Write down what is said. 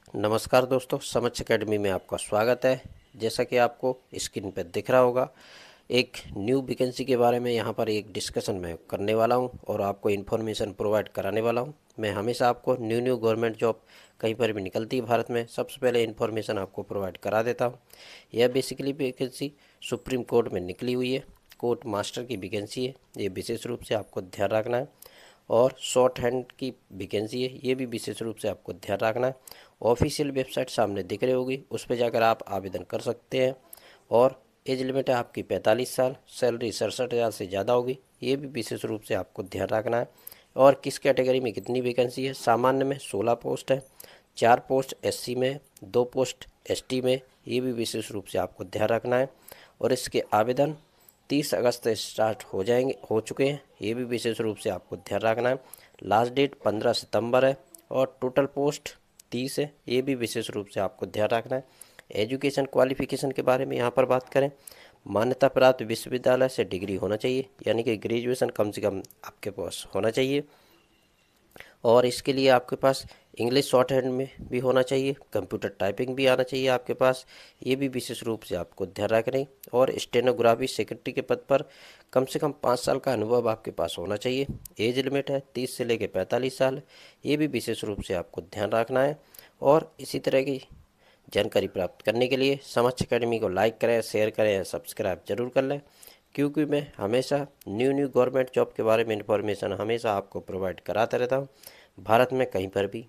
नमस्कार दोस्तों, समक्ष एकेडमी में आपका स्वागत है। जैसा कि आपको स्क्रीन पर दिख रहा होगा, एक न्यू वैकेंसी के बारे में यहाँ पर एक डिस्कशन मैं करने वाला हूँ और आपको इन्फॉर्मेशन प्रोवाइड कराने वाला हूँ। मैं हमेशा आपको न्यू गवर्नमेंट जॉब कहीं पर भी निकलती है भारत में, सबसे पहले इन्फॉर्मेशन आपको प्रोवाइड करा देता हूँ। यह बेसिकली वैकेंसी सुप्रीम कोर्ट में निकली हुई है, कोर्ट मास्टर की वैकेंसी है। ये विशेष रूप से आपको ध्यान रखना है। और शॉर्ट हैंड की वैकेंसी है, ये भी विशेष रूप से आपको ध्यान रखना है। ऑफिशियल वेबसाइट सामने दिख रही होगी, उस पर जाकर आप आवेदन कर सकते हैं। और एज लिमिट है आपकी 45 साल, सैलरी 67,000 से ज़्यादा होगी, ये भी विशेष रूप से आपको ध्यान रखना है। और किस कैटेगरी में कितनी वैकेंसी है? सामान्य में 16 पोस्ट है, 4 पोस्ट एससी में, 2 पोस्ट एसटी में, ये भी विशेष रूप से आपको ध्यान रखना है। और इसके आवेदन 30 अगस्त से स्टार्ट हो चुके हैं, ये भी विशेष रूप से आपको ध्यान रखना है। लास्ट डेट 15 सितंबर है और टोटल पोस्ट 30 है, ये भी विशेष रूप से आपको ध्यान रखना है। एजुकेशन क्वालिफिकेशन के बारे में यहाँ पर बात करें, मान्यता प्राप्त विश्वविद्यालय से डिग्री होना चाहिए, यानी कि ग्रेजुएशन कम से कम आपके पास होना चाहिए। और इसके लिए आपके पास इंग्लिश शॉर्ट हैंड में भी होना चाहिए, कंप्यूटर टाइपिंग भी आना चाहिए आपके पास, ये भी विशेष रूप से आपको ध्यान रखना है। और स्टेनोग्राफी सेक्रेटरी के पद पर कम से कम 5 साल का अनुभव आपके पास होना चाहिए। एज लिमिट है 30 से लेकर 45 साल, ये भी विशेष रूप से आपको ध्यान रखना है। और इसी तरह की जानकारी प्राप्त करने के लिए समक्ष अकेडमी को लाइक करें, शेयर करें, सब्सक्राइब जरूर कर लें, क्योंकि मैं हमेशा न्यू गवर्नमेंट जॉब के बारे में इंफॉर्मेशन हमेशा आपको प्रोवाइड कराता रहता हूँ, भारत में कहीं पर भी।